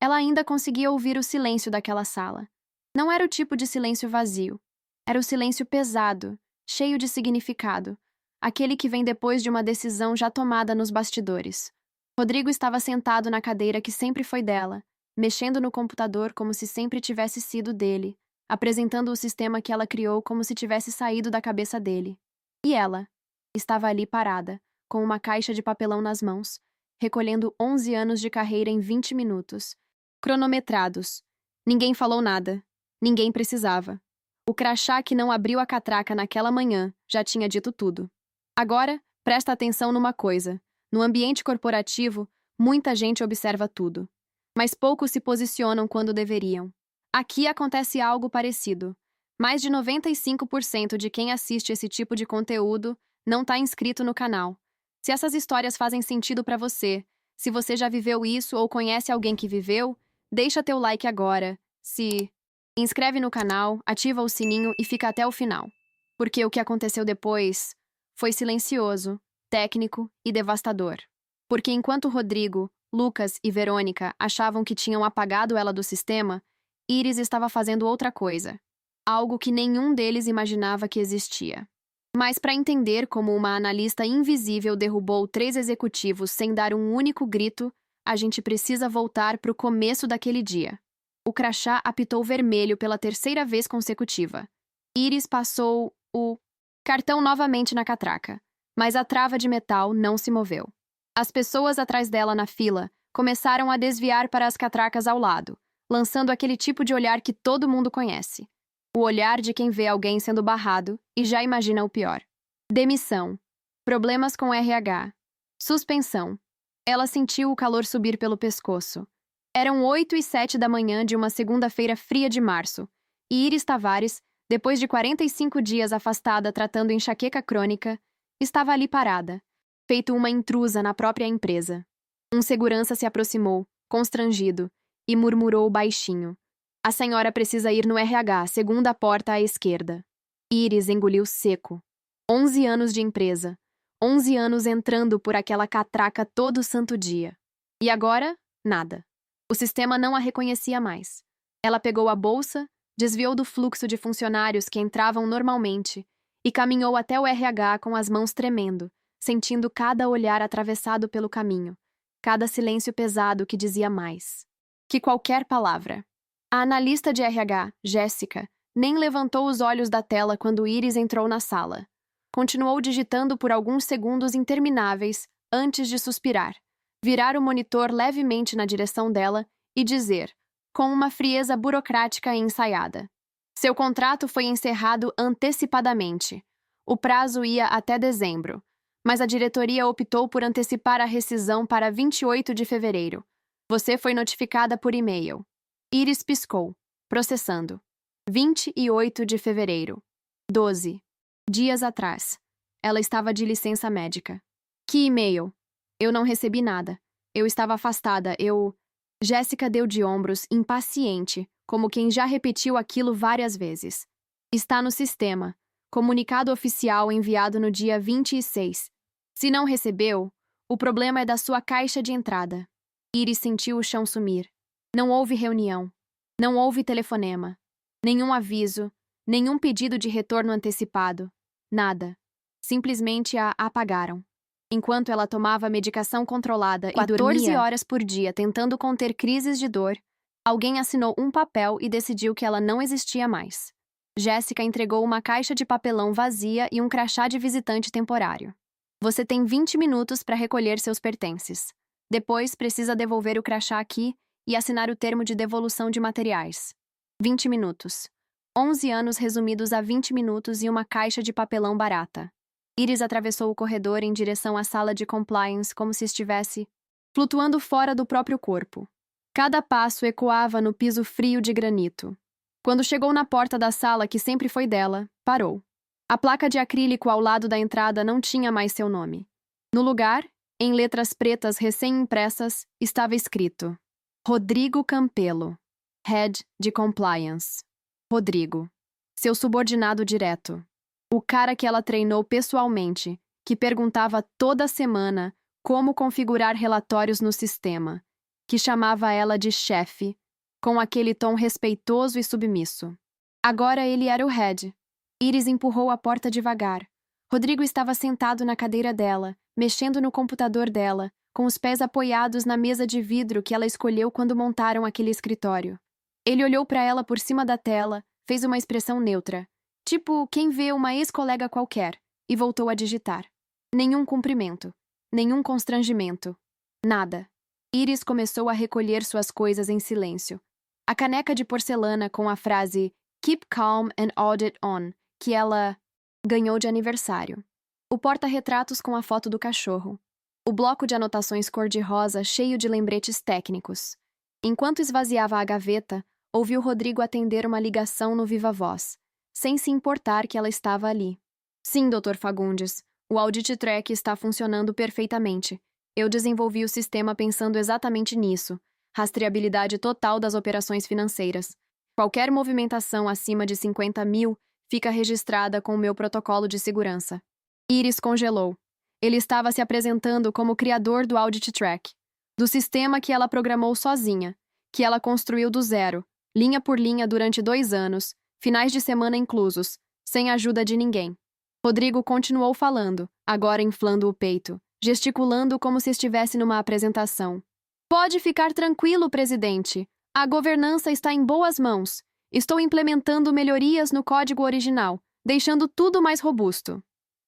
Ela ainda conseguia ouvir o silêncio daquela sala. Não era o tipo de silêncio vazio. Era o silêncio pesado, cheio de significado. Aquele que vem depois de uma decisão já tomada nos bastidores. Rodrigo estava sentado na cadeira que sempre foi dela, mexendo no computador como se sempre tivesse sido dele, apresentando o sistema que ela criou como se tivesse saído da cabeça dele. E ela estava ali parada, com uma caixa de papelão nas mãos, recolhendo 11 anos de carreira em 20 minutos. Cronometrados. Ninguém falou nada. Ninguém precisava. O crachá que não abriu a catraca naquela manhã já tinha dito tudo. Agora, presta atenção numa coisa. No ambiente corporativo, muita gente observa tudo. Mas poucos se posicionam quando deveriam. Aqui acontece algo parecido. Mais de 95% de quem assiste esse tipo de conteúdo não está inscrito no canal. Se essas histórias fazem sentido para você, se você já viveu isso ou conhece alguém que viveu, deixa teu like agora. Se inscreve no canal, ativa o sininho e fica até o final. Porque o que aconteceu depois foi silencioso, técnico e devastador. Porque enquanto Rodrigo, Lucas e Verônica achavam que tinham apagado ela do sistema, Iris estava fazendo outra coisa. Algo que nenhum deles imaginava que existia. Mas para entender como uma analista invisível derrubou 3 executivos sem dar um único grito, a gente precisa voltar para o começo daquele dia. O crachá apitou vermelho pela 3ª vez consecutiva. Iris passou o cartão novamente na catraca, mas a trava de metal não se moveu. As pessoas atrás dela na fila começaram a desviar para as catracas ao lado, lançando aquele tipo de olhar que todo mundo conhece. O olhar de quem vê alguém sendo barrado e já imagina o pior. Demissão. Problemas com RH. Suspensão. Ela sentiu o calor subir pelo pescoço. Eram 8h07 da manhã de uma segunda-feira fria de março, e Iris Tavares, depois de 45 dias afastada tratando enxaqueca crônica, estava ali parada, feito uma intrusa na própria empresa. Um segurança se aproximou, constrangido, e murmurou baixinho. A senhora precisa ir no RH, segunda porta à esquerda. Iris engoliu seco. 11 anos de empresa. 11 anos entrando por aquela catraca todo santo dia. E agora, nada. O sistema não a reconhecia mais. Ela pegou a bolsa, desviou do fluxo de funcionários que entravam normalmente e caminhou até o RH com as mãos tremendo, sentindo cada olhar atravessado pelo caminho, cada silêncio pesado que dizia mais que qualquer palavra. A analista de RH, Jéssica, nem levantou os olhos da tela quando Iris entrou na sala. Continuou digitando por alguns segundos intermináveis antes de suspirar, virar o monitor levemente na direção dela e dizer, com uma frieza burocrática e ensaiada: seu contrato foi encerrado antecipadamente. O prazo ia até dezembro, mas a diretoria optou por antecipar a rescisão para 28 de fevereiro. Você foi notificada por e-mail. Iris piscou, processando. 28 de fevereiro. 12 dias atrás. Ela estava de licença médica. Que e-mail? Eu não recebi nada. Eu estava afastada, Jéssica deu de ombros, impaciente, como quem já repetiu aquilo várias vezes. Está no sistema. Comunicado oficial enviado no dia 26. Se não recebeu, o problema é da sua caixa de entrada. Iris sentiu o chão sumir. Não houve reunião. Não houve telefonema. Nenhum aviso. Nenhum pedido de retorno antecipado. Nada. Simplesmente a apagaram. Enquanto ela tomava medicação controlada e dormia 14 horas por dia tentando conter crises de dor, alguém assinou um papel e decidiu que ela não existia mais. Jéssica entregou uma caixa de papelão vazia e um crachá de visitante temporário. Você tem 20 minutos para recolher seus pertences. Depois, precisa devolver o crachá aqui e assinar o termo de devolução de materiais. 20 minutos. 11 anos resumidos a 20 minutos e uma caixa de papelão barata. Iris atravessou o corredor em direção à sala de compliance como se estivesse flutuando fora do próprio corpo. Cada passo ecoava no piso frio de granito. Quando chegou na porta da sala que sempre foi dela, parou. A placa de acrílico ao lado da entrada não tinha mais seu nome. No lugar, em letras pretas recém-impressas, estava escrito: Rodrigo Campelo, Head de Compliance. Rodrigo. Seu subordinado direto. O cara que ela treinou pessoalmente, que perguntava toda semana como configurar relatórios no sistema. que chamava ela de chefe, com aquele tom respeitoso e submisso. Agora ele era o head. Iris empurrou a porta devagar. Rodrigo estava sentado na cadeira dela, mexendo no computador dela, com os pés apoiados na mesa de vidro que ela escolheu quando montaram aquele escritório. Ele olhou para ela por cima da tela, fez uma expressão neutra, tipo quem vê uma ex-colega qualquer, e voltou a digitar. Nenhum cumprimento, nenhum constrangimento, nada. Iris começou a recolher suas coisas em silêncio. A caneca de porcelana com a frase "Keep calm and audit on", que ela ganhou de aniversário. O porta-retratos com a foto do cachorro. O bloco de anotações cor-de-rosa cheio de lembretes técnicos. Enquanto esvaziava a gaveta, ouviu Rodrigo atender uma ligação no viva voz, sem se importar que ela estava ali. Sim, Dr. Fagundes, o Audit Track está funcionando perfeitamente. Eu desenvolvi o sistema pensando exatamente nisso. Rastreabilidade total das operações financeiras. Qualquer movimentação acima de 50 mil fica registrada com o meu protocolo de segurança. Iris congelou. Ele estava se apresentando como o criador do Audit Track, do sistema que ela programou sozinha, que ela construiu do zero, linha por linha durante 2 anos, finais de semana inclusos, sem ajuda de ninguém. Rodrigo continuou falando, agora inflando o peito, gesticulando como se estivesse numa apresentação. Pode ficar tranquilo, presidente. A governança está em boas mãos. Estou implementando melhorias no código original, deixando tudo mais robusto.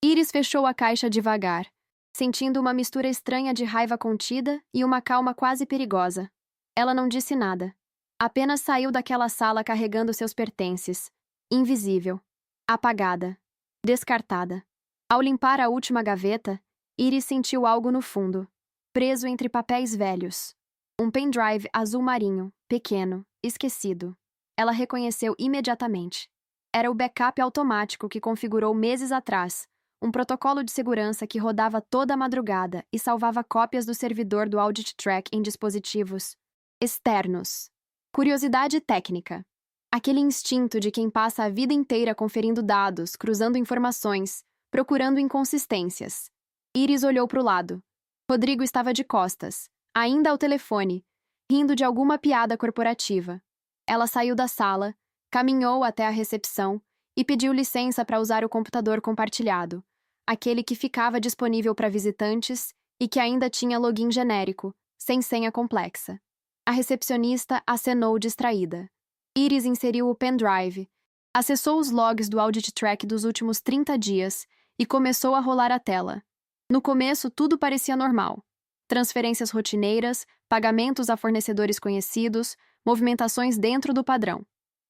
Iris fechou a caixa devagar, sentindo uma mistura estranha de raiva contida e uma calma quase perigosa. Ela não disse nada. Apenas saiu daquela sala carregando seus pertences. Invisível. Apagada. Descartada. Ao limpar a última gaveta, Iris sentiu algo no fundo, preso entre papéis velhos. Um pendrive azul marinho, pequeno, esquecido. Ela reconheceu imediatamente. Era o backup automático que configurou meses atrás, um protocolo de segurança que rodava toda a madrugada e salvava cópias do servidor do Audit Track em dispositivos externos. Curiosidade técnica. Aquele instinto de quem passa a vida inteira conferindo dados, cruzando informações, procurando inconsistências. Iris olhou para o lado. Rodrigo estava de costas, ainda ao telefone, rindo de alguma piada corporativa. Ela saiu da sala, caminhou até a recepção e pediu licença para usar o computador compartilhado, aquele que ficava disponível para visitantes e que ainda tinha login genérico, sem senha complexa. A recepcionista acenou distraída. Iris inseriu o pendrive, acessou os logs do Audit Track dos últimos 30 dias e começou a rolar a tela. No começo, tudo parecia normal. Transferências rotineiras, pagamentos a fornecedores conhecidos, movimentações dentro do padrão.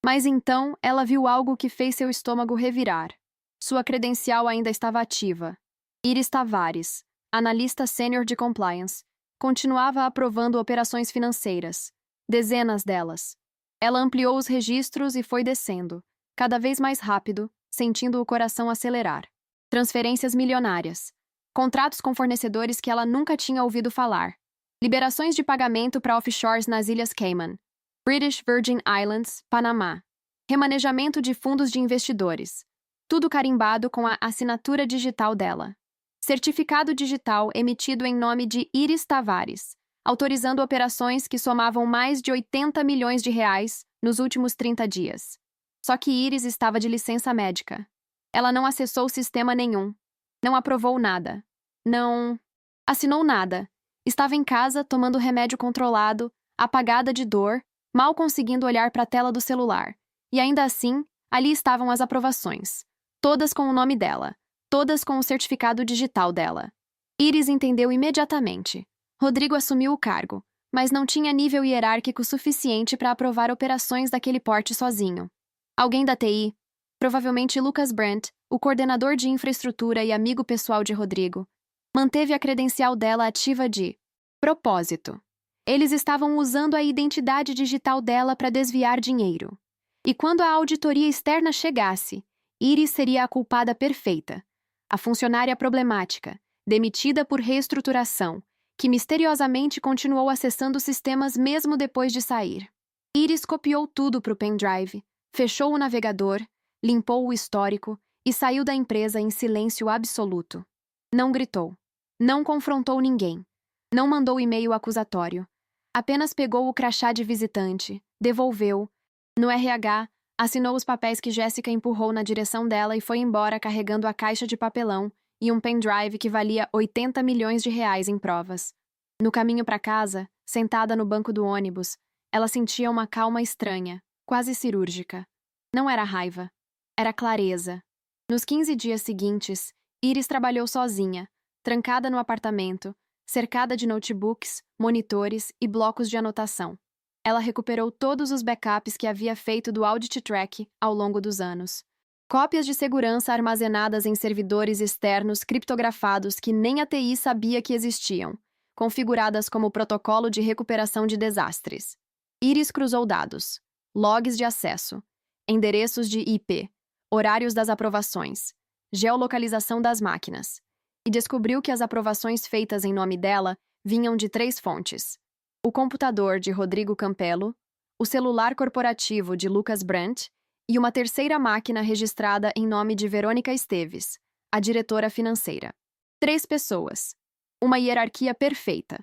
Mas então, ela viu algo que fez seu estômago revirar. Sua credencial ainda estava ativa. Iris Tavares, analista sênior de compliance, continuava aprovando operações financeiras. Dezenas delas. Ela ampliou os registros e foi descendo, cada vez mais rápido, sentindo o coração acelerar. Transferências milionárias. Contratos com fornecedores que ela nunca tinha ouvido falar. Liberações de pagamento para offshores nas Ilhas Cayman, British Virgin Islands, Panamá. Remanejamento de fundos de investidores. Tudo carimbado com a assinatura digital dela. Certificado digital emitido em nome de Iris Tavares, autorizando operações que somavam mais de 80 milhões de reais nos últimos 30 dias. Só que Iris estava de licença médica. Ela não acessou sistema nenhum. Não aprovou nada. Não assinou nada. Estava em casa tomando remédio controlado, apagada de dor, mal conseguindo olhar para a tela do celular. E ainda assim, ali estavam as aprovações. Todas com o nome dela. Todas com o certificado digital dela. Iris entendeu imediatamente. Rodrigo assumiu o cargo, mas não tinha nível hierárquico suficiente para aprovar operações daquele porte sozinho. Alguém da TI, provavelmente Lucas Brandt, o coordenador de infraestrutura e amigo pessoal de Rodrigo, manteve a credencial dela ativa de propósito. Eles estavam usando a identidade digital dela para desviar dinheiro. E quando a auditoria externa chegasse, Iris seria a culpada perfeita. A funcionária problemática, demitida por reestruturação, que misteriosamente continuou acessando sistemas mesmo depois de sair. Iris copiou tudo para o pendrive, fechou o navegador, limpou o histórico e saiu da empresa em silêncio absoluto. Não gritou. Não confrontou ninguém. Não mandou e-mail acusatório. Apenas pegou o crachá de visitante, devolveu. No RH, assinou os papéis que Jéssica empurrou na direção dela e foi embora carregando a caixa de papelão e um pendrive que valia 80 milhões de reais em provas. No caminho para casa, sentada no banco do ônibus, ela sentia uma calma estranha, quase cirúrgica. Não era raiva, era clareza. Nos 15 dias seguintes, Iris trabalhou sozinha, trancada no apartamento, cercada de notebooks, monitores e blocos de anotação. Ela recuperou todos os backups que havia feito do Audit Track ao longo dos anos. Cópias de segurança armazenadas em servidores externos criptografados que nem a TI sabia que existiam, configuradas como protocolo de recuperação de desastres. Iris cruzou dados, logs de acesso, endereços de IP, horários das aprovações, geolocalização das máquinas, e descobriu que as aprovações feitas em nome dela vinham de 3 fontes: o computador de Rodrigo Campello, o celular corporativo de Lucas Brandt e uma terceira máquina registrada em nome de Verônica Esteves, a diretora financeira. 3 pessoas. Uma hierarquia perfeita.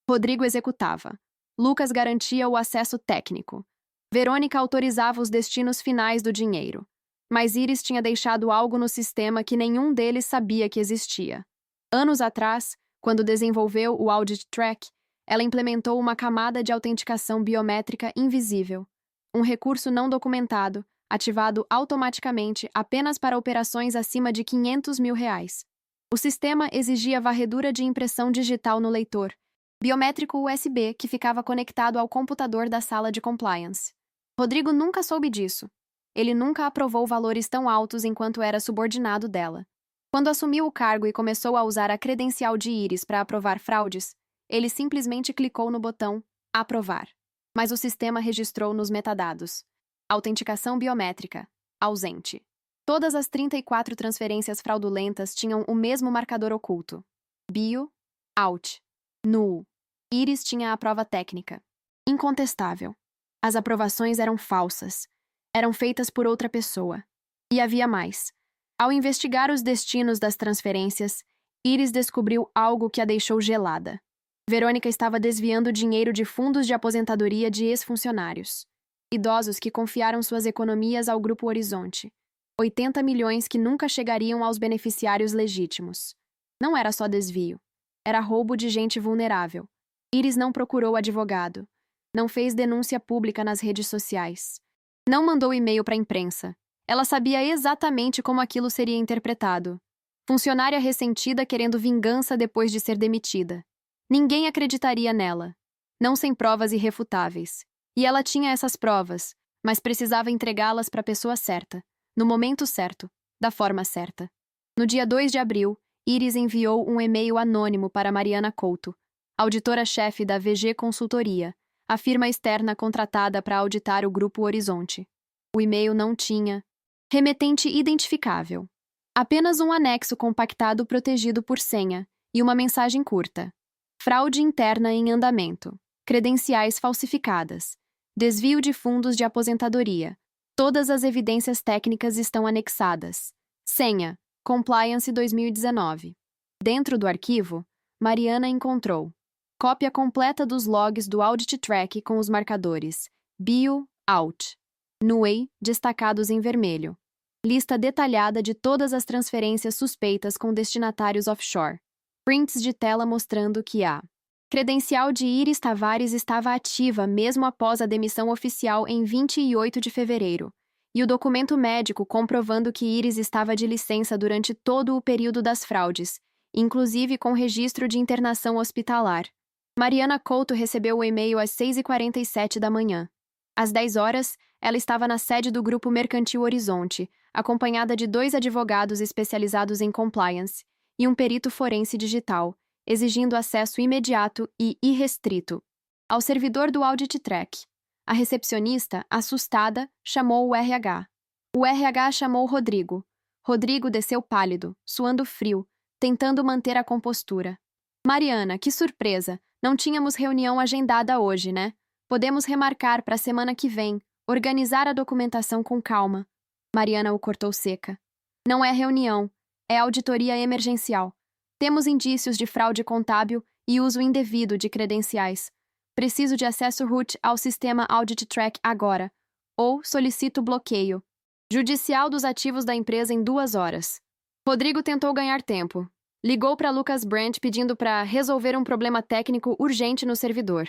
Rodrigo executava. Lucas garantia o acesso técnico. Verônica autorizava os destinos finais do dinheiro. Mas Iris tinha deixado algo no sistema que nenhum deles sabia que existia. Anos atrás, quando desenvolveu o Audit Track, ela implementou uma camada de autenticação biométrica invisível, um recurso não documentado, ativado automaticamente apenas para operações acima de 500 mil reais. O sistema exigia varredura de impressão digital no leitor, biométrico USB que ficava conectado ao computador da sala de compliance. Rodrigo nunca soube disso. Ele nunca aprovou valores tão altos enquanto era subordinado dela. Quando assumiu o cargo e começou a usar a credencial de Iris para aprovar fraudes, ele simplesmente clicou no botão Aprovar. Mas o sistema registrou nos metadados: autenticação biométrica, ausente. Todas as 34 transferências fraudulentas tinham o mesmo marcador oculto: bio, out, null. Iris tinha a prova técnica. Incontestável. As aprovações eram falsas. Eram feitas por outra pessoa. E havia mais. Ao investigar os destinos das transferências, Iris descobriu algo que a deixou gelada. Verônica estava desviando dinheiro de fundos de aposentadoria de ex-funcionários. Idosos que confiaram suas economias ao Grupo Horizonte. 80 milhões que nunca chegariam aos beneficiários legítimos. Não era só desvio. Era roubo de gente vulnerável. Iris não procurou advogado. Não fez denúncia pública nas redes sociais. Não mandou e-mail para a imprensa. Ela sabia exatamente como aquilo seria interpretado. Funcionária ressentida querendo vingança depois de ser demitida. Ninguém acreditaria nela. Não sem provas irrefutáveis. E ela tinha essas provas, mas precisava entregá-las para a pessoa certa, no momento certo, da forma certa. No dia 2 de abril, Iris enviou um e-mail anônimo para Mariana Couto, auditora-chefe da VG Consultoria, a firma externa contratada para auditar o Grupo Horizonte. O e-mail não tinha remetente identificável. Apenas um anexo compactado protegido por senha e uma mensagem curta. Fraude interna em andamento. Credenciais falsificadas. Desvio de fundos de aposentadoria. Todas as evidências técnicas estão anexadas. Senha. Compliance 2019. Dentro do arquivo, Mariana encontrou cópia completa dos logs do Audit Track com os marcadores bio, out, NUEI, destacados em vermelho. Lista detalhada de todas as transferências suspeitas com destinatários offshore. Prints de tela mostrando que a credencial de Iris Tavares estava ativa mesmo após a demissão oficial em 28 de fevereiro, e o documento médico comprovando que Iris estava de licença durante todo o período das fraudes, inclusive com registro de internação hospitalar. Mariana Couto recebeu o e-mail às 6h47 da manhã. Às 10 horas, ela estava na sede do Grupo Mercantil Horizonte, acompanhada de 2 advogados especializados em compliance e um perito forense digital, exigindo acesso imediato e irrestrito ao servidor do Audit Track. A recepcionista, assustada, chamou o RH. O RH chamou Rodrigo. Rodrigo desceu pálido, suando frio, tentando manter a compostura. Mariana, que surpresa! Não tínhamos reunião agendada hoje, né? Podemos remarcar para a semana que vem, organizar a documentação com calma. Mariana o cortou seca. Não é reunião, é auditoria emergencial. Temos indícios de fraude contábil e uso indevido de credenciais. Preciso de acesso root ao sistema Audit Track agora. Ou solicito bloqueio judicial dos ativos da empresa em 2 horas. Rodrigo tentou ganhar tempo. Ligou para Lucas Brandt pedindo para resolver um problema técnico urgente no servidor.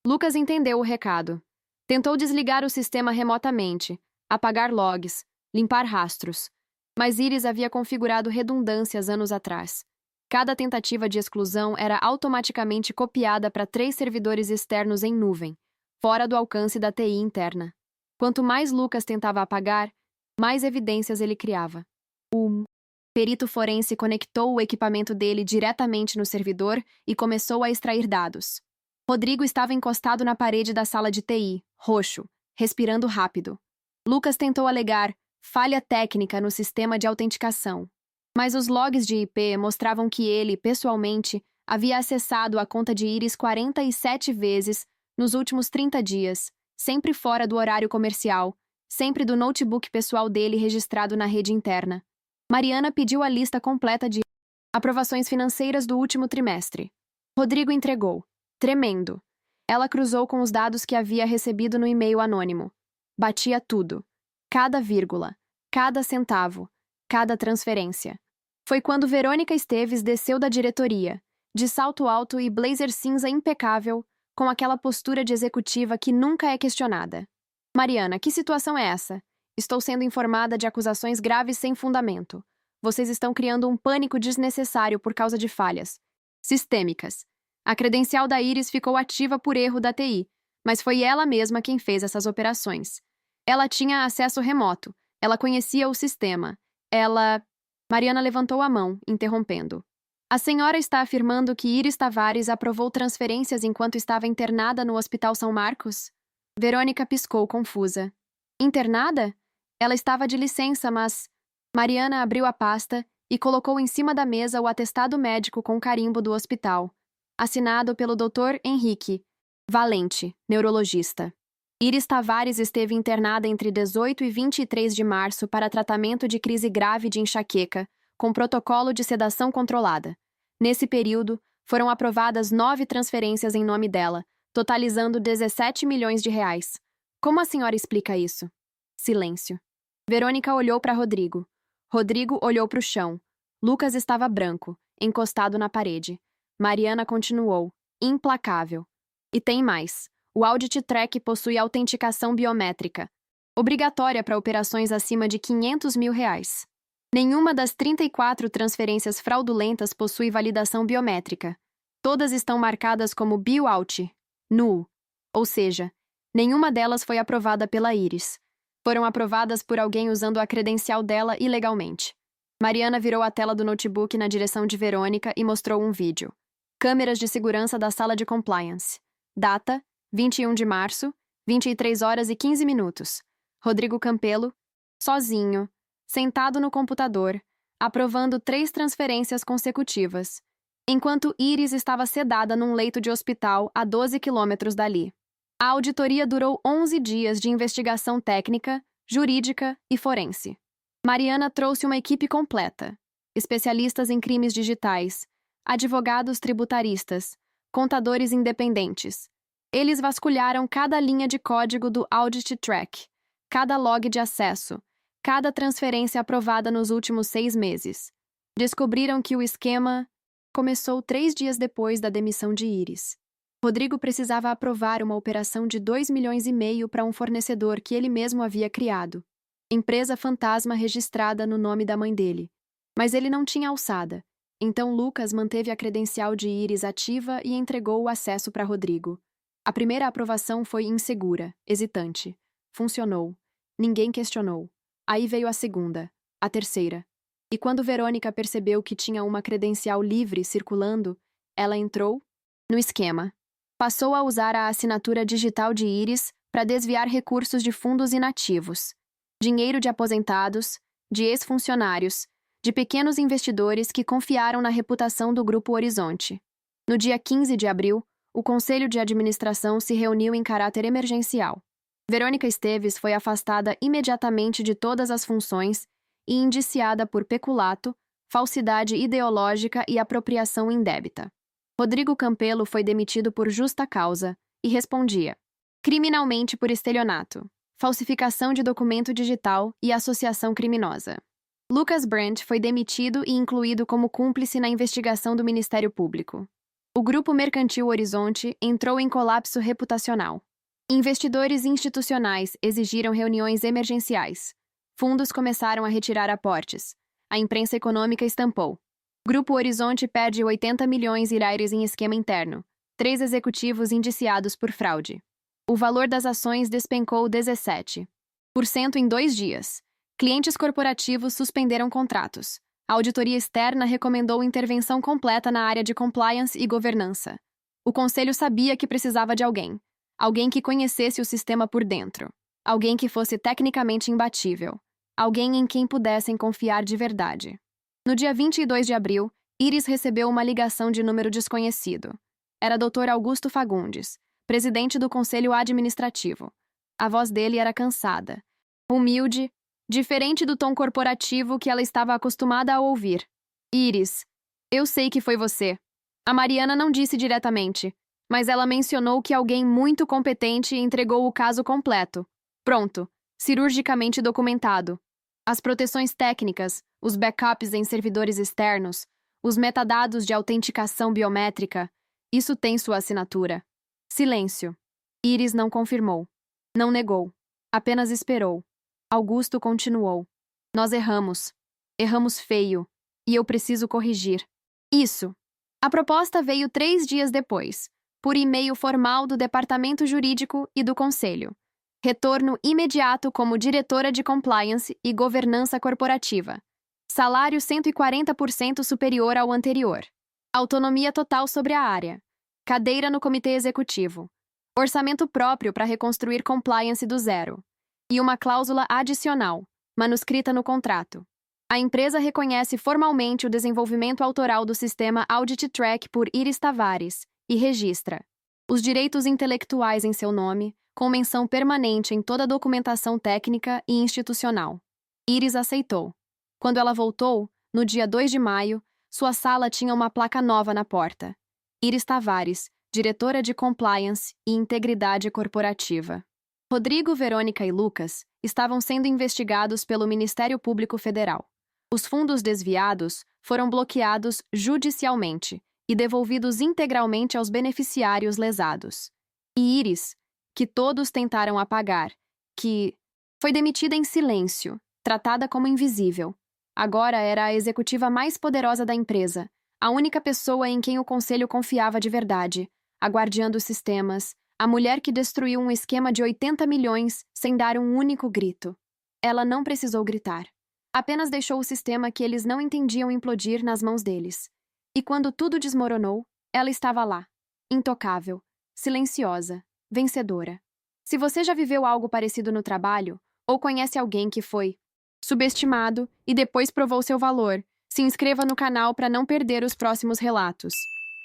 Lucas entendeu o recado. Tentou desligar o sistema remotamente, apagar logs, limpar rastros. Mas Iris havia configurado redundâncias anos atrás. Cada tentativa de exclusão era automaticamente copiada para 3 servidores externos em nuvem, fora do alcance da TI interna. Quanto mais Lucas tentava apagar, mais evidências ele criava. O perito forense conectou o equipamento dele diretamente no servidor e começou a extrair dados. Rodrigo estava encostado na parede da sala de TI, roxo, respirando rápido. Lucas tentou alegar falha técnica no sistema de autenticação. Mas os logs de IP mostravam que ele, pessoalmente, havia acessado a conta de Iris 47 vezes nos últimos 30 dias, sempre fora do horário comercial, sempre do notebook pessoal dele registrado na rede interna. Mariana pediu a lista completa de aprovações financeiras do último trimestre. Rodrigo entregou, tremendo. Ela cruzou com os dados que havia recebido no e-mail anônimo. Batia tudo. Cada vírgula, cada centavo, cada transferência. Foi quando Verônica Esteves desceu da diretoria, de salto alto e blazer cinza impecável, com aquela postura de executiva que nunca é questionada. Mariana, que situação é essa? Estou sendo informada de acusações graves sem fundamento. Vocês estão criando um pânico desnecessário por causa de falhas sistêmicas. A credencial da Iris ficou ativa por erro da TI, mas foi ela mesma quem fez essas operações. Ela tinha acesso remoto. Ela conhecia o sistema. Mariana levantou a mão, interrompendo. A senhora está afirmando que Iris Tavares aprovou transferências enquanto estava internada no Hospital São Marcos? Verônica piscou, confusa. Internada? Ela estava de licença, mas... Mariana abriu a pasta e colocou em cima da mesa o atestado médico com carimbo do hospital, assinado pelo Dr. Henrique Valente, neurologista. Iris Tavares esteve internada entre 18 e 23 de março para tratamento de crise grave de enxaqueca, com protocolo de sedação controlada. Nesse período, foram aprovadas 9 transferências em nome dela, totalizando 17 milhões de reais. Como a senhora explica isso? Silêncio. Verônica olhou para Rodrigo. Rodrigo olhou para o chão. Lucas estava branco, encostado na parede. Mariana continuou, implacável. E tem mais. O Audit Track possui autenticação biométrica, obrigatória para operações acima de 500 mil reais. Nenhuma das 34 transferências fraudulentas possui validação biométrica. Todas estão marcadas como BioAuth, null. Ou seja, nenhuma delas foi aprovada pela Iris. Foram aprovadas por alguém usando a credencial dela ilegalmente. Mariana virou a tela do notebook na direção de Verônica e mostrou um vídeo. Câmeras de segurança da sala de compliance. Data: 21 de março, 23 horas e 15 minutos. Rodrigo Campelo, sozinho, sentado no computador, aprovando 3 transferências consecutivas, enquanto Iris estava sedada num leito de hospital a 12 quilômetros dali. A auditoria durou 11 dias de investigação técnica, jurídica e forense. Mariana trouxe uma equipe completa: especialistas em crimes digitais, advogados tributaristas, contadores independentes. Eles vasculharam cada linha de código do Audit Track, cada log de acesso, cada transferência aprovada nos últimos 6 meses. Descobriram que o esquema começou 3 dias depois da demissão de Iris. Rodrigo precisava aprovar uma operação de 2,5 milhões para um fornecedor que ele mesmo havia criado. Empresa fantasma registrada no nome da mãe dele. Mas ele não tinha alçada. Então Lucas manteve a credencial de Iris ativa e entregou o acesso para Rodrigo. A primeira aprovação foi insegura, hesitante. Funcionou. Ninguém questionou. Aí veio a segunda, a terceira. E quando Verônica percebeu que tinha uma credencial livre circulando, ela entrou no esquema. Passou a usar a assinatura digital de Iris para desviar recursos de fundos inativos, dinheiro de aposentados, de ex-funcionários, de pequenos investidores que confiaram na reputação do Grupo Horizonte. No dia 15 de abril, o Conselho de Administração se reuniu em caráter emergencial. Verônica Esteves foi afastada imediatamente de todas as funções e indiciada por peculato, falsidade ideológica e apropriação indébita. Rodrigo Campelo foi demitido por justa causa e respondia: criminalmente por estelionato, falsificação de documento digital e associação criminosa. Lucas Brandt foi demitido e incluído como cúmplice na investigação do Ministério Público. O Grupo Mercantil Horizonte entrou em colapso reputacional. Investidores institucionais exigiram reuniões emergenciais. Fundos começaram a retirar aportes. A imprensa econômica estampou: Grupo Horizonte perde 80 milhões reais em esquema interno. 3 executivos indiciados por fraude. O valor das ações despencou 17% em 2 dias. Clientes corporativos suspenderam contratos. A auditoria externa recomendou intervenção completa na área de compliance e governança. O conselho sabia que precisava de alguém. Alguém que conhecesse o sistema por dentro. Alguém que fosse tecnicamente imbatível. Alguém em quem pudessem confiar de verdade. No dia 22 de abril, Iris recebeu uma ligação de número desconhecido. Era Dr. Augusto Fagundes, presidente do Conselho Administrativo. A voz dele era cansada, humilde, diferente do tom corporativo que ela estava acostumada a ouvir. Iris, eu sei que foi você. A Mariana não disse diretamente, mas ela mencionou que alguém muito competente entregou o caso completo. Pronto, cirurgicamente documentado. As proteções técnicas, os backups em servidores externos, os metadados de autenticação biométrica, isso tem sua assinatura. Silêncio. Iris não confirmou. Não negou. Apenas esperou. Augusto continuou: nós erramos. Erramos feio. E eu preciso corrigir. Isso. A proposta veio 3 dias depois, por e-mail formal do Departamento Jurídico e do Conselho. Retorno imediato como diretora de Compliance e Governança Corporativa. Salário 140% superior ao anterior. Autonomia total sobre a área. Cadeira no Comitê Executivo. Orçamento próprio para reconstruir compliance do zero. E uma cláusula adicional, manuscrita no contrato. A empresa reconhece formalmente o desenvolvimento autoral do sistema Audit Track por Iris Tavares e registra os direitos intelectuais em seu nome, com menção permanente em toda a documentação técnica e institucional. Iris aceitou. Quando ela voltou, no dia 2 de maio, sua sala tinha uma placa nova na porta. Iris Tavares, diretora de Compliance e Integridade Corporativa. Rodrigo, Verônica e Lucas estavam sendo investigados pelo Ministério Público Federal. Os fundos desviados foram bloqueados judicialmente e devolvidos integralmente aos beneficiários lesados. E Iris, que todos tentaram apagar, que foi demitida em silêncio, tratada como invisível. Agora era a executiva mais poderosa da empresa, a única pessoa em quem o conselho confiava de verdade, a guardiã dos sistemas, a mulher que destruiu um esquema de 80 milhões sem dar um único grito. Ela não precisou gritar. Apenas deixou o sistema que eles não entendiam implodir nas mãos deles. E quando tudo desmoronou, ela estava lá, intocável, silenciosa, vencedora. Se você já viveu algo parecido no trabalho, ou conhece alguém que foi subestimado e depois provou seu valor, se inscreva no canal para não perder os próximos relatos.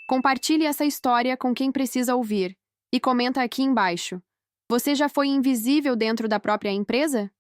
Compartilhe essa história com quem precisa ouvir e comenta aqui embaixo. Você já foi invisível dentro da própria empresa?